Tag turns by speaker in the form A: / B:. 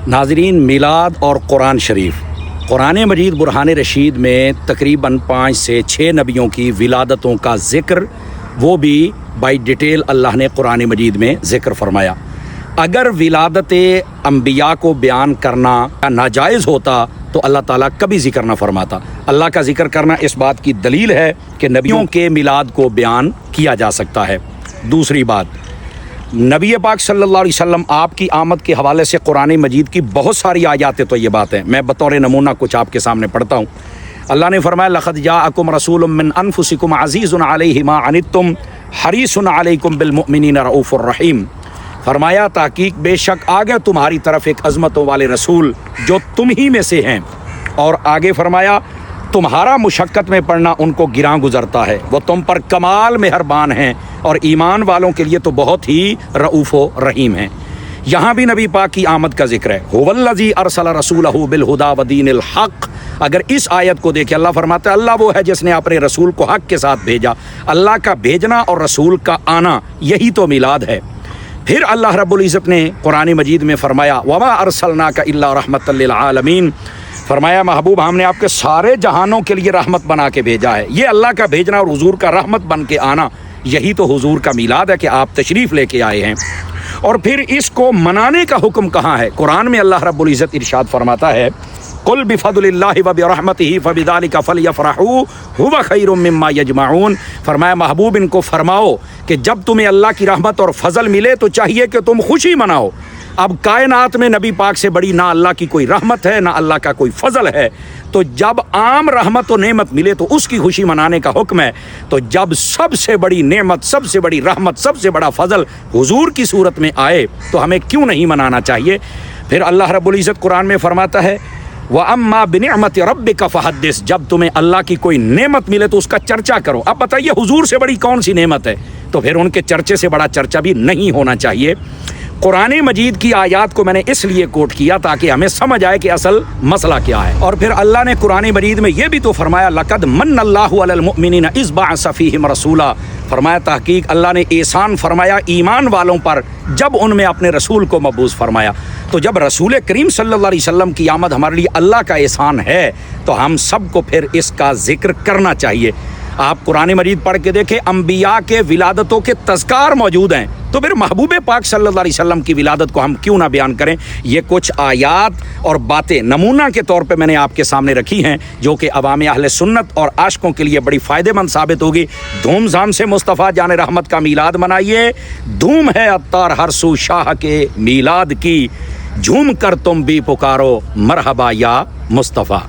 A: ناظرین، میلاد اور قرآن شریف، قرآن مجید برہان رشید میں تقریباً 5 سے 6 نبیوں کی ولادتوں کا ذکر، وہ بھی بائی ڈیٹیل اللہ نے قرآن مجید میں ذکر فرمایا۔ اگر ولادت انبیاء کو بیان کرنا ناجائز ہوتا تو اللہ تعالیٰ کبھی ذکر نہ فرماتا۔ اللہ کا ذکر کرنا اس بات کی دلیل ہے کہ نبیوں کے میلاد کو بیان کیا جا سکتا ہے۔ دوسری بات، نبی پاک صلی اللہ علیہ وسلم آپ کی آمد کے حوالے سے قرآن مجید کی بہت ساری آیات تو یہ بات ہے، میں بطور نمونہ کچھ آپ کے سامنے پڑھتا ہوں۔ اللہ نے فرمایا لقد جاءکم رسول من انفسکم عزیز علیہ ما عنتم حریص علیکم بالمؤمنین رؤوف الرحیم۔ فرمایا تحقیق بے شک آ گئے تمہاری طرف ایک عظمتوں والے رسول جو تم ہی میں سے ہیں، اور آگے فرمایا تمہارا مشقت میں پڑنا ان کو گراں گزرتا ہے، وہ تم پر کمال مہربان ہیں اور ایمان والوں کے لیے تو بہت ہی رؤوف و رحیم ہیں۔ یہاں بھی نبی پاک کی آمد کا ذکر ہے، هو الذی ارسل رسولہ بالہدی ودین الحق۔ اگر اس آیت کو دیکھیں، اللہ فرماتا ہے اللہ وہ ہے جس نے اپنے رسول کو حق کے ساتھ بھیجا۔ اللہ کا بھیجنا اور رسول کا آنا، یہی تو میلاد ہے۔ پھر اللہ رب العزت نے قرآن مجید میں فرمایا وما ارسلناک الا رحمۃ للعالمین۔ فرمایا محبوب ہم نے آپ کے سارے جہانوں کے لیے رحمت بنا کے بھیجا ہے۔ یہ اللہ کا بھیجنا اور حضور کا رحمت بن کے آنا، یہی تو حضور کا میلاد ہے کہ آپ تشریف لے کے آئے ہیں۔ اور پھر اس کو منانے کا حکم کہاں ہے؟ قرآن میں اللہ رب العزت ارشاد فرماتا ہے قل بفضل اللہ وبرحمتہ فبذلک فلیفرحوا ھو خیر مما یجمعون۔ فرمایا محبوب ان کو فرماؤ کہ جب تمہیں اللہ کی رحمت اور فضل ملے تو چاہیے کہ تم خوشی مناؤ۔ اب کائنات میں نبی پاک سے بڑی نہ اللہ کی کوئی رحمت ہے نہ اللہ کا کوئی فضل ہے، تو جب عام رحمت و نعمت ملے تو اس کی خوشی منانے کا حکم ہے۔ تو جب سب سے بڑی نعمت، سب سے بڑی رحمت، سب سے بڑا فضل حضور کی صورت میں آئے تو ہمیں کیوں نہیں منانا چاہیے؟ پھر اللہ رب العزت قرآن میں فرماتا ہے وَأَمَّا بِنِعْمَةِ رَبِّكَ فَحَدِّثْ۔ جب تمہیں اللہ کی کوئی نعمت ملے تو اس کا چرچا کرو۔ اب بتائیے حضور سے بڑی کون سی نعمت ہے؟ تو پھر ان کے چرچے سے بڑا چرچا بھی نہیں ہونا چاہیے۔ قرآن مجید کی آیات کو میں نے اس لیے کوٹ کیا تاکہ ہمیں سمجھ آئے کہ اصل مسئلہ کیا ہے۔ اور پھر اللہ نے قرآن مجید میں یہ بھی تو فرمایا لقد من اللہ علی المؤمنین اذ بعث فیہم رسولا۔ فرمایا تحقیق اللہ نے احسان فرمایا ایمان والوں پر جب ان میں اپنے رسول کو مبعوث فرمایا۔ تو جب رسول کریم صلی اللہ علیہ وسلم کی آمد ہمارے لیے اللہ کا احسان ہے تو ہم سب کو پھر اس کا ذکر کرنا چاہیے۔ آپ قرآن مجید پڑھ کے دیکھیں، انبیاء کے ولادتوں کے تذکار موجود ہیں، تو پھر محبوب پاک صلی اللہ علیہ وسلم کی ولادت کو ہم کیوں نہ بیان کریں؟ یہ کچھ آیات اور باتیں نمونہ کے طور پہ میں نے آپ کے سامنے رکھی ہیں جو کہ عوام اہل سنت اور عاشقوں کے لیے بڑی فائدہ مند ثابت ہوگی۔ دھوم دھام سے مصطفیٰ جان رحمت کا میلاد منائیے، دھوم ہے عطار ہر سو شاہ کے میلاد کی، جھوم کر تم بھی پکارو مرحبا یا مصطفیٰ۔